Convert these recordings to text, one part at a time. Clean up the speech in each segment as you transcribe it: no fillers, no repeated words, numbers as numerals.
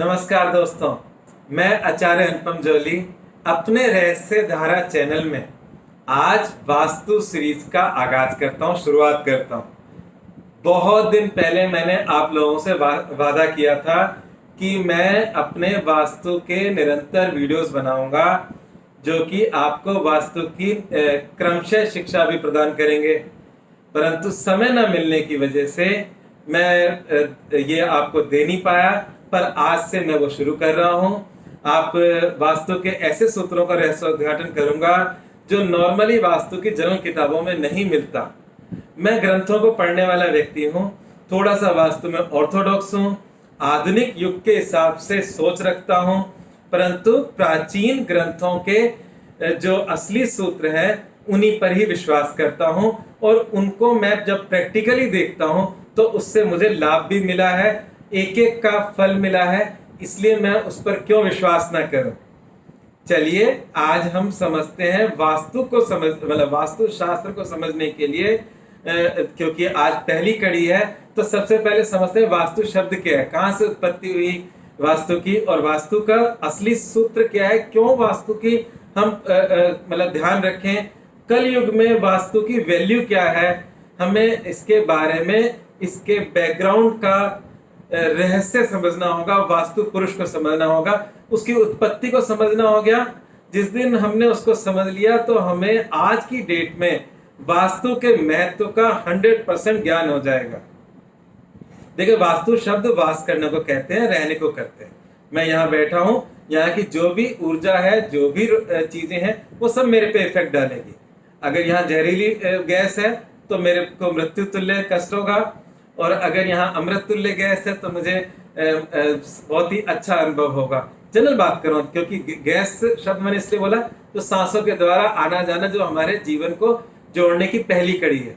नमस्कार दोस्तों, मैं आचार्य अनुपम जोली अपने रहस्य धारा चैनल में आज वास्तु सीरीज का आगाज करता हूं, शुरुआत करता हूं। बहुत दिन पहले मैंने आप लोगों से वादा किया था कि मैं अपने वास्तु के निरंतर वीडियोस बनाऊंगा जो कि आपको वास्तु की क्रमशः शिक्षा भी प्रदान करेंगे, परंतु समय न मिलने की वजह से मैं ये आपको दे नहीं पाया। पर आज से मैं वो शुरू कर रहा हूँ। आप वास्तु के ऐसे सूत्रों का रहस्योद्घाटन करूंगा जो नॉर्मली वास्तु की जनरल किताबों में नहीं मिलता। मैं ग्रंथों को पढ़ने वाला व्यक्ति हूँ, थोड़ा सा वास्तु में ऑर्थोडॉक्स हूँ, आधुनिक युग के हिसाब से सोच रखता हूँ, परंतु प्राचीन ग्रंथों के जो असली सूत्र हैं उन्हीं पर ही विश्वास करता हूँ और उनको मैं जब प्रैक्टिकली देखता हूँ तो उससे मुझे लाभ भी मिला है, एक एक का फल मिला है, इसलिए मैं उस पर क्यों विश्वास ना करूं। चलिए आज हम समझते हैं वास्तु को मतलब वास्तु शास्त्र को समझने के लिए क्योंकि आज पहली कड़ी है तो सबसे पहले समझते हैं वास्तु शब्द क्या है, कहाँ से उत्पत्ति हुई वास्तु की और वास्तु का असली सूत्र क्या है, क्यों वास्तु की हम मतलब ध्यान रखें, कल युग में वास्तु की वैल्यू क्या है, हमें इसके बारे में इसके बैकग्राउंड का रहस्य समझना होगा, वास्तु पुरुष को समझना होगा, उसकी उत्पत्ति को समझना होगा। जिस दिन हमने उसको समझ लिया तो हमें आज की डेट में वास्तु के महत्व का 100% ज्ञान हो जाएगा। देखिए, वास्तु शब्द वास करने को कहते हैं, रहने को करते हैं। मैं यहाँ बैठा हूँ, यहाँ की जो भी ऊर्जा है, जो भी चीजें हैं, वो सब मेरे पे इफेक्ट डालेगी। अगर यहाँ जहरीली गैस है तो मेरे को मृत्यु तुल्य कष्ट होगा, और अगर यहाँ अमृत तुल्य गैस है तो मुझे बहुत ही अच्छा अनुभव होगा। जनरल बात करूँ, क्योंकि गैस शब्द मैंने इसलिए बोला तो सांसों के द्वारा आना जाना जो हमारे जीवन को जोड़ने की पहली कड़ी है।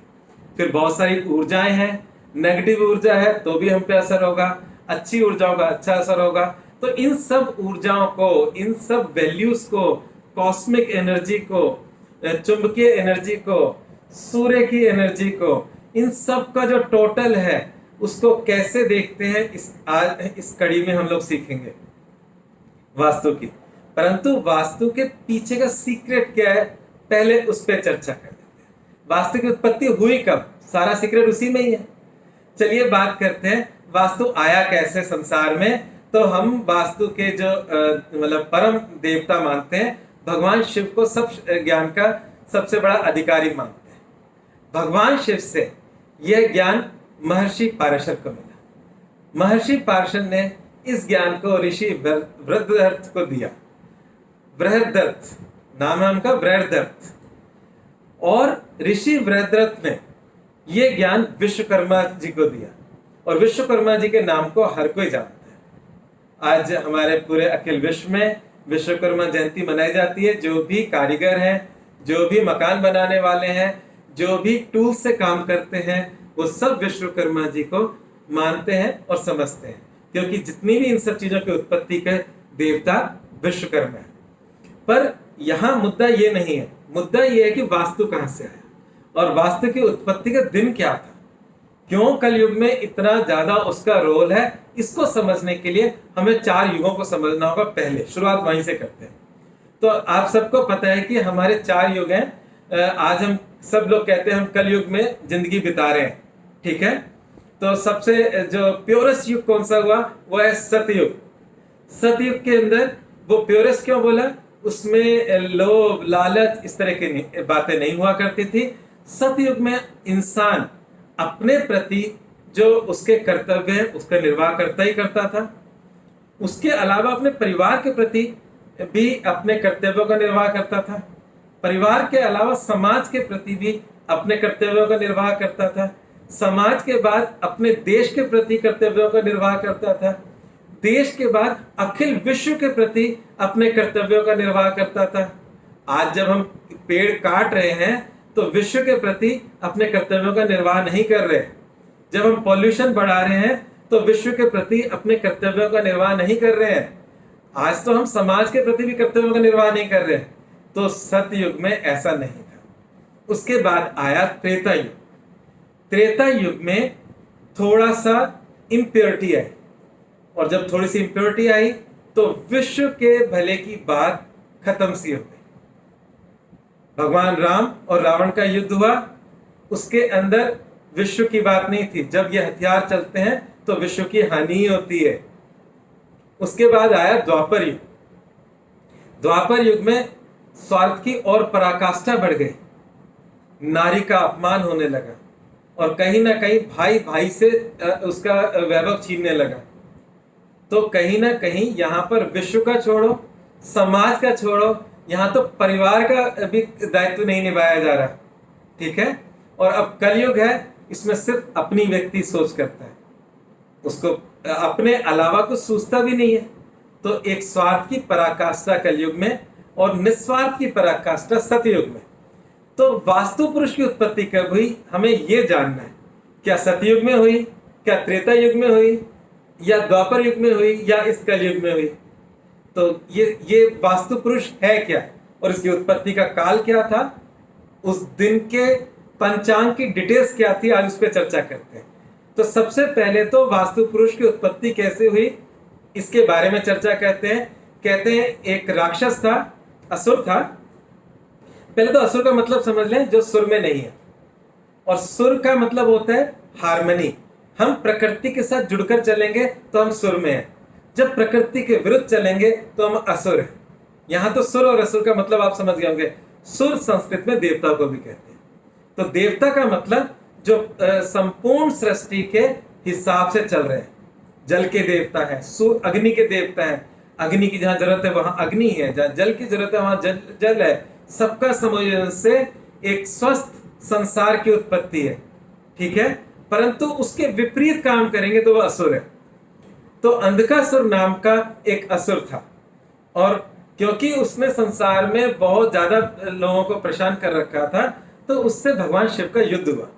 फिर बहुत सारी ऊर्जाएं हैं, नेगेटिव ऊर्जा है तो भी हम पे असर होगा, अच्छी ऊर्जाओं का अच्छा असर होगा। तो इन सब ऊर्जाओं को, इन सब वैल्यूज को, कॉस्मिक एनर्जी को, चुंबकीय एनर्जी को, सूर्य की एनर्जी को, इन सब का जो टोटल है उसको कैसे देखते हैं इस कड़ी में हम लोग सीखेंगे वास्तु की। परंतु वास्तु के पीछे का सीक्रेट क्या है, पहले उस पर चर्चा कर लेते हैं। वास्तु की उत्पत्ति हुई कब, सारा सीक्रेट उसी में ही है। चलिए बात करते हैं वास्तु आया कैसे संसार में। तो हम वास्तु के जो मतलब परम देवता मानते हैं, भगवान शिव को सब ज्ञान का सबसे बड़ा अधिकारी मानते हैं। भगवान शिव से यह ज्ञान महर्षि पारशर को मिला। महर्षि पारशर ने इस ज्ञान को ऋषि वृहदर्थ को दिया। वृहदर्थ नाम है उनका, वृहदर्थ। और ऋषि वृहदर्थ ने यह ज्ञान विश्वकर्मा जी को दिया, और विश्वकर्मा जी के नाम को हर कोई जानता है। आज हमारे पूरे अखिल विश्व में विश्वकर्मा जयंती मनाई जाती है। जो भी कारीगर हैं, जो भी मकान बनाने वाले हैं, जो भी टूल से काम करते हैं, वो सब विश्वकर्मा जी को मानते हैं और समझते हैं, क्योंकि जितनी भी इन सब चीजों की उत्पत्ति के देवता विश्वकर्मा है। पर यहाँ मुद्दा ये नहीं है, मुद्दा ये है कि वास्तु कहाँ से आया और वास्तु की उत्पत्ति का दिन क्या था, क्यों कल युग में इतना ज्यादा उसका रोल है। इसको समझने के लिए हमें 4 युगों को समझना होगा। पहले शुरुआत वहीं से करते हैं। तो आप सबको पता है कि हमारे 4 युग हैं। आज हम सब लोग कहते हैं हम कल युग में जिंदगी बिता रहे हैं, ठीक है। तो सबसे जो प्योरेस्ट युग कौन सा हुआ, वो है सतयुग। सतयुग के अंदर वो प्योरेस्ट क्यों बोला, उसमें लोभ लालच इस तरह की बातें नहीं हुआ करती थी। सतयुग में इंसान अपने प्रति जो उसके कर्तव्य है उसका निर्वाह करता ही करता था। उसके अलावा अपने परिवार के प्रति भी अपने कर्तव्यों का निर्वाह करता था। परिवार के अलावा समाज के प्रति भी अपने कर्तव्यों का निर्वाह करता था। समाज के बाद अपने देश के प्रति कर्तव्यों का निर्वाह करता था। देश के बाद अखिल विश्व के प्रति अपने कर्तव्यों का निर्वाह करता था। आज जब हम पेड़ काट रहे हैं तो विश्व के प्रति अपने कर्तव्यों का निर्वाह नहीं कर रहे। जब हम पॉल्यूशन बढ़ा रहे हैं तो विश्व के प्रति अपने कर्तव्यों का निर्वाह नहीं कर रहे हैं। आज तो हम समाज के प्रति भी कर्तव्यों का निर्वाह नहीं कर रहे। तो सतयुग में ऐसा नहीं था। उसके बाद आया त्रेता युग। त्रेता युग में थोड़ा सा इम्प्योरिटी आई। और जब थोड़ी सी इम्प्योरिटी आई तो विश्व के भले की बात खत्म सी हो गई। भगवान राम और रावण का युद्ध हुआ, उसके अंदर विश्व की बात नहीं थी। जब ये हथियार चलते हैं तो विश्व की हानि ही होती है। उसके बाद आया द्वापर युग। द्वापर युग में स्वार्थ की और पराकाष्ठा बढ़ गई, नारी का अपमान होने लगा और कहीं ना कहीं भाई भाई से उसका वैभव छीनने लगा। तो कहीं ना कहीं यहाँ पर विश्व का छोड़ो, समाज का छोड़ो, यहाँ तो परिवार का भी दायित्व नहीं निभाया जा रहा। ठीक है। और अब कलयुग है, इसमें सिर्फ अपनी व्यक्ति सोच करता है, उसको अपने अलावा कुछ सोचता भी नहीं है। तो एक स्वार्थ की पराकाष्ठा कलयुग में और निस्वार्थ की पराकाष्ठा सतयुग में। तो वास्तु पुरुष की उत्पत्ति कब हुई, हमें यह जानना है। क्या सतयुग में हुई, क्या त्रेता युग में हुई, या द्वापर युग में हुई, या इस कलयुग में हुई? तो ये वास्तु पुरुष है क्या और इसकी उत्पत्ति का काल क्या था, उस दिन के पंचांग की डिटेल्स क्या थी, आज उस पर चर्चा करते हैं। तो सबसे पहले तो वास्तु पुरुष की उत्पत्ति कैसे हुई इसके बारे में चर्चा करते हैं। कहते हैं एक राक्षस था, असुर था। पहले तो असुर का मतलब समझ लें, जो सुर में नहीं है। और सुर का मतलब होता है हार्मनी। हम प्रकृति के साथ जुड़कर चलेंगे तो हम सुर में हैं, जब प्रकृति के विरुद्ध चलेंगे तो हम असुर हैं। यहां तो सुर और असुर का मतलब आप समझ गए होंगे। सुर संस्कृत में देवता को भी कहते हैं। तो देवता का मतलब जो संपूर्ण सृष्टि के हिसाब से चल रहे हैं। जल के देवता है, अग्नि के देवता है, अग्नि की जहां जरूरत है वहां अग्नि है, जहां जल की जरूरत है वहां जल है। सबका संयोजन से एक स्वस्थ संसार की उत्पत्ति है। ठीक है। परंतु उसके विपरीत काम करेंगे तो वह असुर है। तो अंधकासुर नाम का एक असुर था, और क्योंकि उसने संसार में बहुत ज्यादा लोगों को परेशान कर रखा था, तो उससे भगवान शिव का युद्ध हुआ।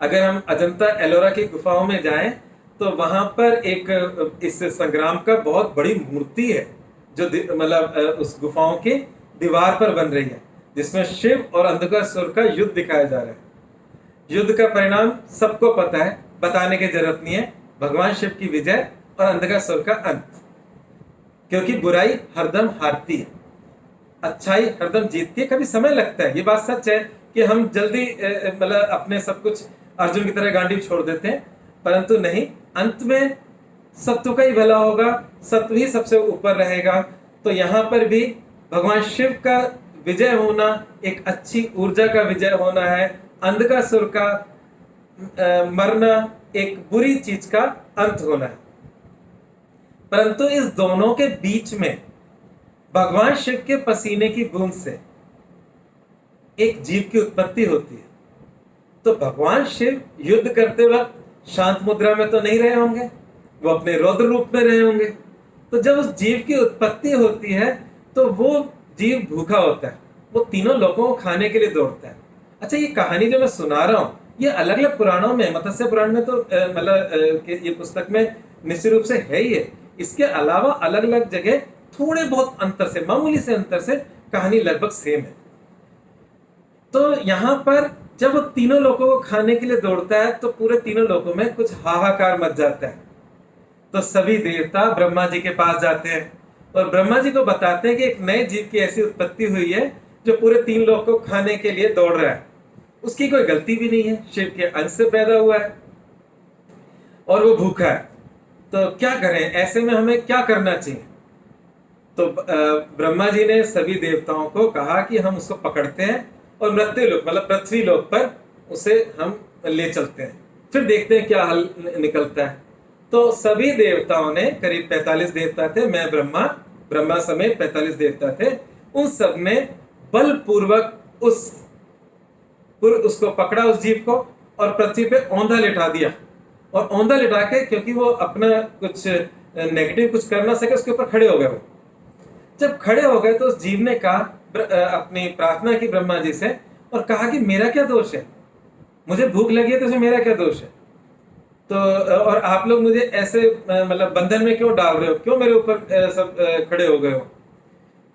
अगर हम अजंता एलोरा की गुफाओं में जाएं तो वहां पर एक इस संग्राम का बहुत बड़ी मूर्ति है, जो मतलब उस गुफाओं की दीवार पर बन रही है, जिसमें शिव और अंधकासुर का युद्ध दिखाया जा रहा है। युद्ध का परिणाम सबको पता है, बताने की जरूरत नहीं है। भगवान शिव की विजय और अंधकासुर का अंत। क्योंकि बुराई हरदम हारती है, अच्छाई हरदम जीतती है। कभी समय लगता है, ये बात सच है कि हम जल्दी मतलब अपने सब कुछ अर्जुन की तरह गांडी छोड़ देते हैं, परंतु नहीं, अंत में सत्व का ही भला होगा, सत्व ही सबसे ऊपर रहेगा। तो यहाँ पर भी भगवान शिव का विजय होना एक अच्छी ऊर्जा का विजय होना है, अंधकासुर का मरना एक बुरी चीज का अंत होना है। परंतु इस दोनों के बीच में भगवान शिव के पसीने की बूंद से एक जीव की उत्पत्ति होती है। तो भगवान शिव युद्ध करते वक्त शांत मुद्रा में तो नहीं रहे होंगे, वो अपने रौद्र रूप में रहे होंगे। तो जब उस जीव की उत्पत्ति होती है तो वो जीव भूखा होता है, वो तीनों लोगों को खाने के लिए दौड़ता है। अच्छा, ये कहानी जो मैं सुना रहा हूँ ये अलग अलग पुराणों में, मत्स्य पुराण में तो मतलब ये पुस्तक में निश्चित रूप से है ही है। इसके अलावा अलग अलग जगह थोड़े बहुत अंतर से, मामूली से अंतर से कहानी लगभग सेम है। तो यहाँ पर जब वो तीनों लोगों को खाने के लिए दौड़ता है तो पूरे तीनों लोगों में कुछ हाहाकार मच जाता है। तो सभी देवता ब्रह्मा जी के पास जाते हैं और ब्रह्मा जी को बताते हैं कि एक नए जीव की ऐसी उत्पत्ति हुई है जो पूरे तीन लोग को खाने के लिए दौड़ रहा है। उसकी कोई गलती भी नहीं है, शिव के अंश से पैदा हुआ है और वो भूखा है। तो क्या करें, ऐसे में हमें क्या करना चाहिए? तो ब्रह्मा जी ने सभी देवताओं को कहा कि हम उसको पकड़ते हैं और मृत्यु लोक मतलब पृथ्वी लोक पर उसे हम ले चलते हैं, फिर देखते हैं क्या हल निकलता है। तो सभी देवताओं ने, करीब 45 देवता थे, मैं ब्रह्मा समेत 45 देवता थे, उन सब ने बलपूर्वक उसको पकड़ा, उस जीव को, और पृथ्वी पे औंधा लिटा दिया। और औंधा लिटा के, क्योंकि वो अपना कुछ नेगेटिव कुछ कर ना सके, उसके ऊपर खड़े हो गए। वो जब खड़े हो गए तो उस जीव ने कहा, अपनी प्रार्थना की ब्रह्मा जी से और कहा कि मेरा क्या दोष है, मुझे भूख लगी है तो उसमें मेरा क्या दोष है? तो और आप लोग मुझे ऐसे मतलब बंधन में क्यों डाल रहे हो, क्यों मेरे ऊपर सब खड़े हो गए हो?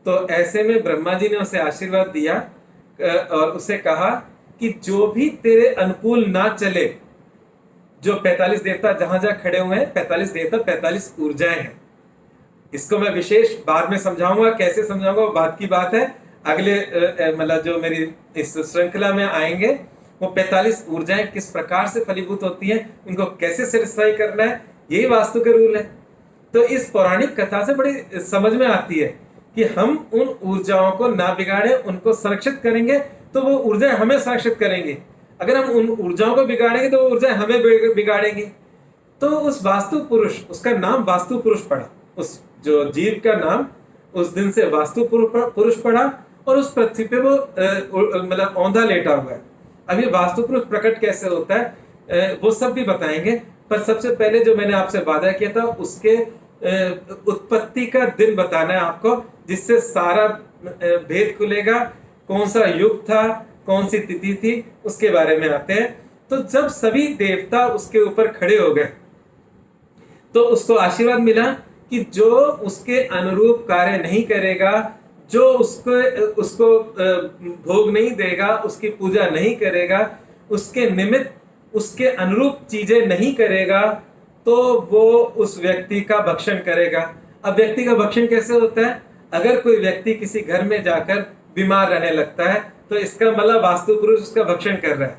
तो ऐसे में ब्रह्मा जी ने उसे आशीर्वाद दिया और उसे कहा कि जो भी तेरे अनुकूल ना चले जो 45 देवता जहां जहां खड़े हुए हैं, 45 देवता 45 ऊर्जाएं हैं। इसको मैं विशेष बाद में समझाऊंगा, कैसे समझाऊंगा वो बात की बात है। अगले मतलब जो मेरी इस श्रृंखला में आएंगे, वो 45 ऊर्जाएं किस प्रकार से फलीभूत होती हैं, उनको कैसे सेटिस्फाई करना है, यही वास्तु के रूल है। तो इस पौराणिक कथा से बड़ी समझ में आती है कि हम उन ऊर्जाओं को ना बिगाड़े, उनको संरक्षित करेंगे तो वो ऊर्जाएं हमें संरक्षित करेंगी। अगर हम उन ऊर्जाओं को बिगाड़ेंगे तो वो ऊर्जाएं हमें बिगाड़ेंगी। तो उस वास्तु पुरुष, उसका नाम वास्तु पुरुष पड़ा, उस जो जीव का नाम उस दिन से वास्तु पुरुष पड़ा, और उस पृथ्वी पे वो मतलब औंधा लेटा हुआ है। अब ये वास्तु पुरुष प्रकट कैसे होता है वो सब भी बताएंगे, पर सबसे पहले जो मैंने आपसे वादा किया था उसके उत्पत्ति का दिन बताना है आपको, जिससे सारा भेद खुलेगा। कौन सा युग था, कौन सी तिथि थी, उसके बारे में आते हैं। तो जब सभी देवता उसके ऊपर खड़े हो गए तो उसको आशीर्वाद मिला कि जो उसके अनुरूप कार्य नहीं करेगा, जो उसको भोग नहीं देगा, उसकी पूजा नहीं करेगा, उसके निमित्त उसके अनुरूप चीजें नहीं करेगा, तो वो उस व्यक्ति का भक्षण करेगा। अब व्यक्ति का भक्षण कैसे होता है? अगर कोई व्यक्ति किसी घर में जाकर बीमार रहने लगता है तो इसका मतलब वास्तु पुरुष उसका भक्षण कर रहा है।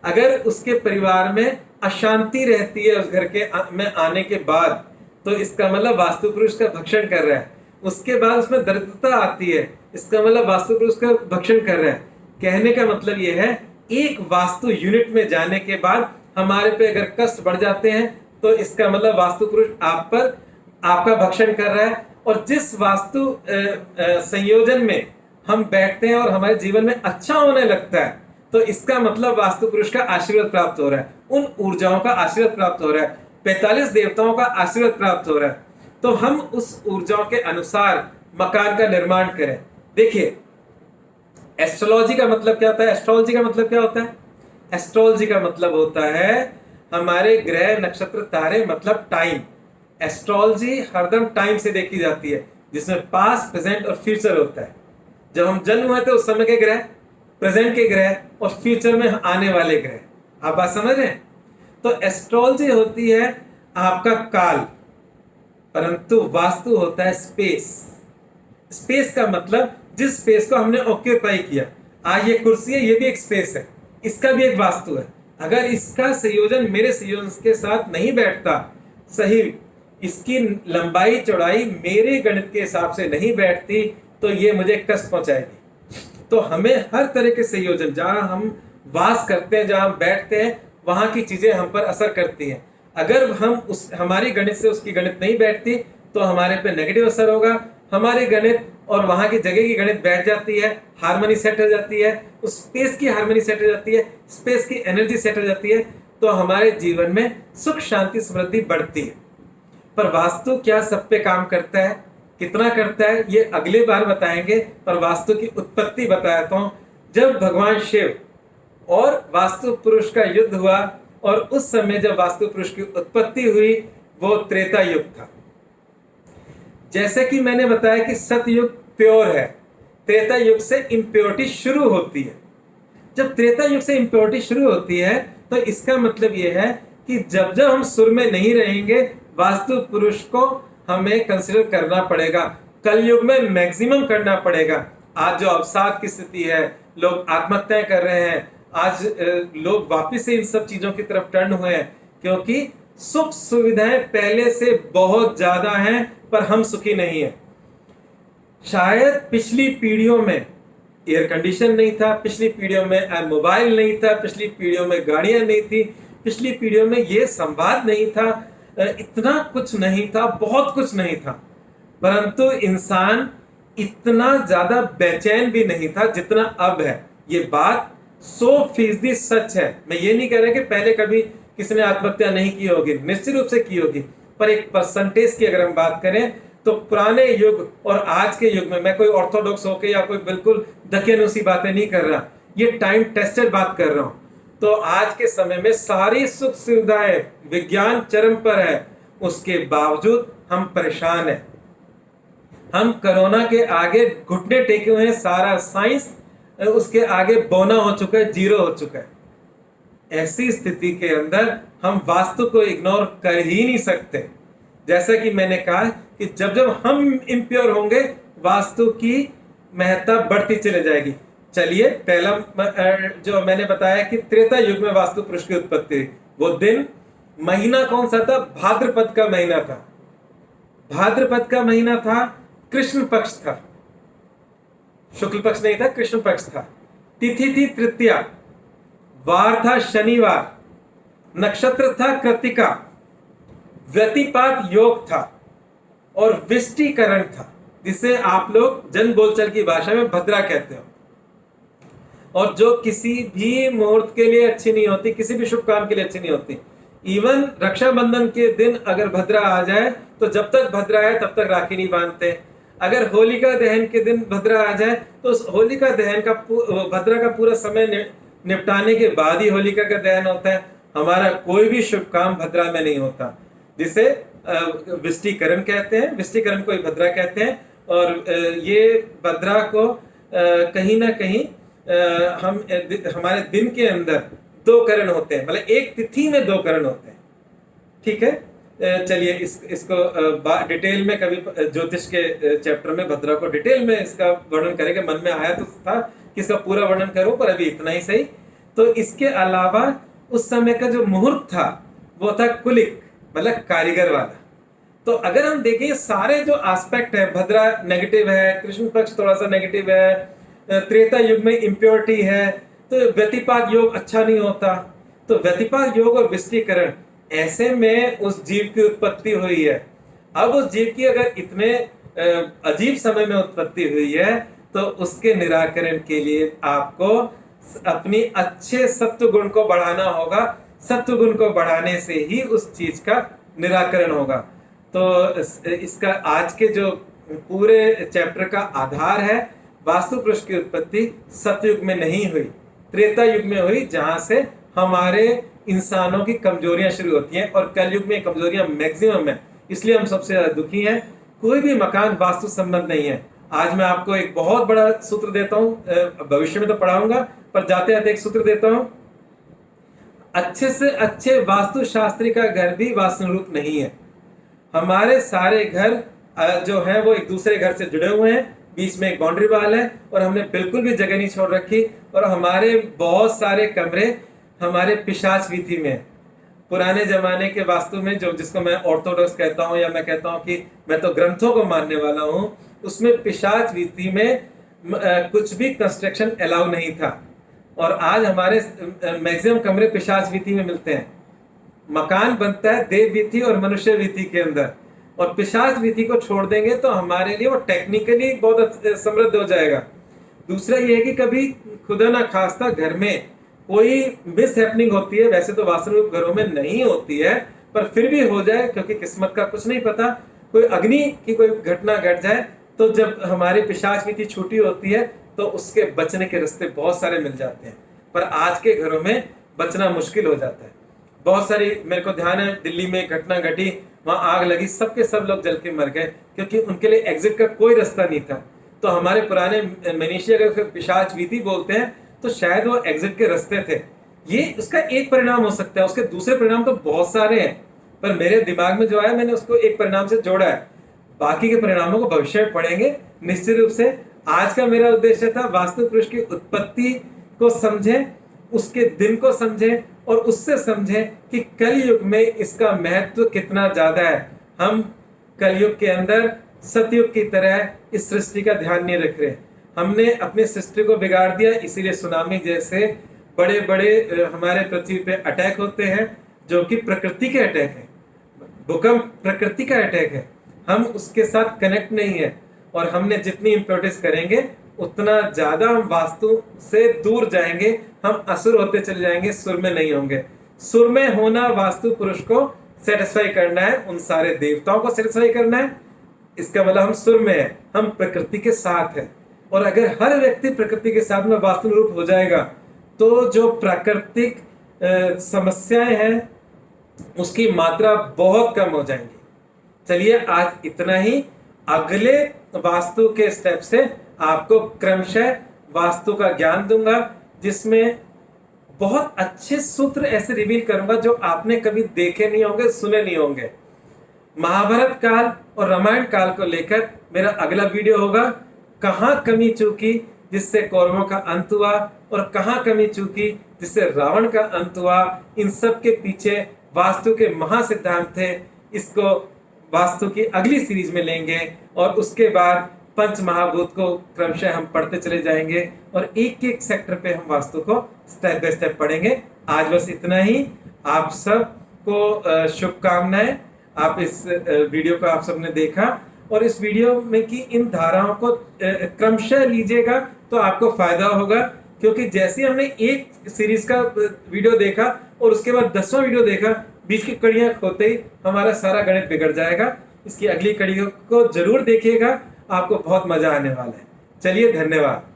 अगर उसके परिवार में अशांति रहती है उस घर के में आने के बाद, तो इसका मतलब वास्तु पुरुष का भक्षण कर रहा है। उसके बाद उसमें दरिद्रता आती है, इसका मतलब वास्तु पुरुष का भक्षण कर रहा है। कहने का मतलब यह है, एक वास्तु यूनिट में जाने के बाद हमारे पे अगर कष्ट बढ़ जाते हैं तो इसका मतलब वास्तु पुरुष आप पर आपका भक्षण कर रहा है। और जिस वास्तु संयोजन में हम बैठते हैं और हमारे जीवन में अच्छा होने लगता है, तो इसका मतलब वास्तु पुरुष का आशीर्वाद प्राप्त हो रहा है, उन ऊर्जाओं का आशीर्वाद प्राप्त हो रहा है, 45 देवताओं का आशीर्वाद प्राप्त हो रहा है। तो हम उस ऊर्जाओं के अनुसार मकान का निर्माण करें। देखिए, एस्ट्रोलॉजी का मतलब क्या होता है? एस्ट्रोलॉजी का मतलब क्या होता है? एस्ट्रोलॉजी का मतलब होता है हमारे ग्रह नक्षत्र तारे, मतलब टाइम। एस्ट्रोलॉजी हरदम टाइम से देखी जाती है, जिसमें पास्ट, प्रेजेंट और फ्यूचर होता है। जब हम जन्म हुए थे उस समय के ग्रह, प्रेजेंट के ग्रह और फ्यूचर में आने वाले ग्रह। आप बात समझ रहे हैं? तो एस्ट्रोलॉजी होती है आपका काल, परंतु वास्तु होता है स्पेस। स्पेस का मतलब जिस स्पेस को हमने ऑक्यूपाई किया। आज ये कुर्सी है, ये भी एक स्पेस है, इसका भी एक वास्तु है। अगर इसका संयोजन मेरे संयोजन के साथ नहीं बैठता, सही इसकी लंबाई चौड़ाई मेरे गणित के हिसाब से नहीं बैठती, तो ये मुझे कष्ट पहुंचाएगी। तो हमें हर तरह के संयोजन, जहां हम वास करते हैं, जहां हम बैठते हैं, वहां की चीजें हम पर असर करती हैं। अगर हम हमारी गणित से उसकी गणित नहीं बैठती तो हमारे पे नेगेटिव असर होगा। हमारे गणित और वहां की जगह की गणित बैठ जाती है, हार्मनी सेट हो जाती है, उस स्पेस की हार्मनी सेट हो जाती है, स्पेस की एनर्जी सेट हो जाती है, तो हमारे जीवन में सुख, शांति, समृद्धि बढ़ती है। पर वास्तु क्या सब पे काम करता है? कितना करता है ये अगले बार बताएंगे। पर वास्तु की उत्पत्ति बताता हूं। जब भगवान शिव और वास्तु पुरुष का युद्ध हुआ, और उस समय जब वास्तु पुरुष की उत्पत्ति हुई, वो त्रेता युग था। जैसे कि मैंने बताया कि सतयुग प्योर है, त्रेता युग से इम्प्योरिटी शुरू होती है। जब त्रेता युग से इम्प्योरिटी शुरू होती है तो इसका मतलब यह है कि जब जब हम सुर में नहीं रहेंगे, वास्तु पुरुष को हमें कंसिडर करना पड़ेगा। कलयुग में मैक्सिमम करना पड़ेगा। आज जो अवसाद की स्थिति है, लोग आत्महत्याएं कर रहे हैं, आज लोग वापस से इन सब चीजों की तरफ टर्न हुए हैं, क्योंकि सुख सुविधाएं पहले से बहुत ज्यादा हैं, पर हम सुखी नहीं है। शायद पिछली पीढ़ियों में एयर कंडीशन नहीं था, पिछली पीढ़ियों में मोबाइल नहीं था, पिछली पीढ़ियों में गाड़ियां नहीं थी, पिछली पीढ़ियों में ये संवाद नहीं था, इतना कुछ नहीं था, बहुत कुछ नहीं था, परंतु इंसान इतना ज्यादा बेचैन भी नहीं था जितना अब है। ये बात 100% सच है। मैं ये नहीं कह रहा कि पहले कभी किसी ने आत्महत्या नहीं की होगी, निश्चित रूप से की होगी, पर एक परसेंटेज की अगर हम बात करें तो पुराने युग और आज के युग में, मैं कोई ऑर्थोडॉक्स होके या कोई बिल्कुल दकियानुसी बातें नहीं कर रहा, ये टाइम टेस्टेड बात कर रहा हूं। तो आज के समय में सारी सुख सुविधाएं, विज्ञान चरम पर है, उसके बावजूद हम परेशान हैं। हम कोरोना के आगे घुटने टेके हुए हैं, सारा साइंस उसके आगे बौना हो चुका है, जीरो हो चुका है। ऐसी स्थिति के अंदर हम वास्तु को इग्नोर कर ही नहीं सकते। जैसा कि मैंने कहा कि जब जब हम इम्प्योर होंगे वास्तु की महत्ता बढ़ती चले जाएगी। चलिए, पहला जो मैंने बताया कि त्रेता युग में वास्तु पुरुष की उत्पत्ति हुई, वो दिन महीना कौन सा था? भाद्रपद का महीना था। भाद्रपद का महीना था, कृष्ण पक्ष था, शुक्ल पक्ष नहीं था, कृष्ण पक्ष था। तिथि थी तृतीया, वार था शनिवार, नक्षत्र था कृत्तिका, व्यतिपात योग था और विष्टिकरण था, जिसे आप लोग जन बोलचाल की भाषा में भद्रा कहते हो, और जो किसी भी मुहूर्त के लिए अच्छी नहीं होती, किसी भी शुभ काम के लिए अच्छी नहीं होती। इवन रक्षाबंधन के दिन अगर भद्रा आ जाए तो जब तक भद्रा है तब तक राखी नहीं बांधते। अगर होलिका दहन के दिन भद्रा आ जाए तो उस होलिका दहन का भद्रा का पूरा समय निपटाने के बाद ही होलिका का दहन होता है। हमारा कोई भी शुभ काम भद्रा में नहीं होता, जिसे विष्टिकरण कहते हैं, विष्टिकरण को ही भद्रा कहते हैं। और ये भद्रा को कहीं ना कहीं हम हमारे दिन के अंदर दो करण होते हैं, मतलब एक तिथि में दो करण होते हैं। ठीक है, चलिए इसको डिटेल में कभी ज्योतिष के चैप्टर में भद्रा को डिटेल में इसका वर्णन करेंगे। मन में आया तो था कि इसका पूरा वर्णन करो, पर अभी इतना ही सही। तो इसके अलावा उस समय का जो मुहूर्त था वो था कुलिक, मतलब कारीगर वाला। तो अगर हम देखें सारे जो एस्पेक्ट है, भद्रा नेगेटिव है, कृष्ण पक्ष थोड़ा सा नेगेटिव है, त्रेता युग में इम्प्योरिटी है, तो व्यतिपात योग अच्छा नहीं होता। तो व्यतिपात योग और विष्टिकरण, ऐसे में उस जीव की उत्पत्ति हुई है। अब उस जीव की अगर इतने अजीब समय में उत्पत्ति हुई है तो उसके निराकरण के लिए आपको अपनी अच्छे सत्व गुण को बढ़ाना होगा। सत्व गुण को बढ़ाने से ही उस चीज का निराकरण होगा। तो इसका आज के जो पूरे चैप्टर का आधार है, वास्तु पुरुष की उत्पत्ति सतयुग में नहीं हुई, त्रेता युग में हुई, जहां से हमारे इंसानों की कमजोरियां शुरू होती हैं। और कलयुग में कमजोरियां मैक्सिमम है, इसलिए हम सबसे ज्यादा दुखी हैं। कोई भी मकान वास्तु संबंध नहीं है। आज मैं आपको एक बहुत बड़ा सूत्र देता हूं, भविष्य में तो पढ़ाऊंगा, पर जाते जाते एक सूत्र देता हूं। अच्छे से अच्छे वास्तु शास्त्री का घर भी वास्तुरूप नहीं है। हमारे सारे घर जो है वो एक दूसरे घर से जुड़े हुए हैं, बीच में एक बाउंड्री वाल है और हमने बिल्कुल भी जगह नहीं छोड़ रखी। और हमारे बहुत सारे कमरे हमारे पिशाच वीथी में है। पुराने जमाने के वास्तु में, जो जिसको मैं ऑर्थोडॉक्स कहता हूँ, या मैं कहता हूँ कि मैं तो ग्रंथों को मानने वाला हूँ, उसमें पिशाच वीथी में कुछ भी कंस्ट्रक्शन अलाउ नहीं था। और आज हमारे मैक्सिमम कमरे पिशाच वीथी में मिलते हैं। मकान बनता है देव वीथी और मनुष्य वीथी के अंदर, और पिशाच वीथी को छोड़ देंगे तो हमारे लिए वो टेक्निकली बहुत समृद्ध हो जाएगा। दूसरा ये है कि कभी खुदा ना खास्ता घर में कोई मिस हैपनिंग होती है, वैसे तो वास्तुरूप घरों में नहीं होती है, पर फिर भी हो जाए, क्योंकि किस्मत का कुछ नहीं पता, कोई अग्नि की कोई घटना घट जाए, तो जब हमारी पिशाच वीथी छूटी होती है तो उसके बचने के रास्ते बहुत सारे मिल जाते हैं। पर आज के घरों में बचना मुश्किल हो जाता है। बहुत सारी, मेरे को ध्यान है, दिल्ली में घटना घटी, वहां आग लगी, सबके सब लोग जल के मर गए, क्योंकि उनके लिए एग्जिट का कोई रास्ता नहीं था। तो हमारे पुराने मनीषी अगर पिशाच वीथी बोलते हैं तो शायद वो एग्जिट के रास्ते थे। ये उसका एक परिणाम हो सकता है, उसके दूसरे परिणाम तो बहुत सारे हैं, पर मेरे दिमाग में जो आया मैंने उसको एक परिणाम से जोड़ा है। बाकी के परिणामों को भविष्य में पढ़ेंगे निश्चित रूप से। आज का मेरा उद्देश्य था वास्तु पुरुष की उत्पत्ति को समझें, उसके दिन को समझें, और उससे समझें कि कलयुग में इसका महत्व कितना ज्यादा है। हम कलयुग के अंदर सतयुग की तरह इस सृष्टि का ध्यान नहीं रख रहे। हमने अपनी सृष्टि को बिगाड़ दिया, इसीलिए सुनामी जैसे बड़े बड़े हमारे पृथ्वी पे अटैक होते हैं, जो कि प्रकृति के अटैक हैं। भूकंप प्रकृति का अटैक है, हम उसके साथ कनेक्ट नहीं है। और हमने जितनी इम्प्योरिटीज करेंगे उतना ज्यादा हम वास्तु से दूर जाएंगे, हम असुर होते चले जाएंगे, सुर में नहीं होंगे। सुर में होना वास्तु पुरुष को सेटिस्फाई करना है, उन सारे देवताओं को सेटिस्फाई करना है। इसका मतलब हम सुर में है, हम प्रकृति के साथ है। और अगर हर व्यक्ति प्रकृति के साथ में वास्तु रूप हो जाएगा तो जो प्राकृतिक समस्याएं हैं उसकी मात्रा बहुत कम हो जाएंगी। चलिए आज इतना ही। अगले वास्तु के स्टेप से आपको क्रमशः वास्तु का ज्ञान दूंगा, जिसमें बहुत अच्छे सूत्र ऐसे रिवील करूंगा जो आपने कभी देखे नहीं होंगे, सुने नहीं होंगे। महाभारत काल और रामायण काल को लेकर मेरा अगला वीडियो होगा। कहाँ कमी चूकी जिससे कौरवों का अंत हुआ और कहाँ कमी चूकी जिससे रावण का अंत हुआ। इन सब के पीछे वास्तु के महासिद्धांत थे। इसको वास्तु की अगली सीरीज में लेंगे और उसके बाद पंच महाभूत को क्रमशः हम पढ़ते चले जाएंगे और एक एक सेक्टर पे हम वास्तु को स्टेप बाय स्टेप पढ़ेंगे। आज बस इतना ही। आप सबको शुभकामनाएं। आप इस वीडियो को आप सबने देखा और इस वीडियो में की इन धाराओं को क्रमशः लीजिएगा तो आपको फायदा होगा, क्योंकि जैसे हमने एक सीरीज का वीडियो देखा और उसके बाद 10वां वीडियो देखा, बीच की कड़ियां होते ही हमारा सारा गणित बिगड़ जाएगा। इसकी अगली कड़ियों को जरूर देखिएगा, आपको बहुत मजा आने वाला है। चलिए, धन्यवाद।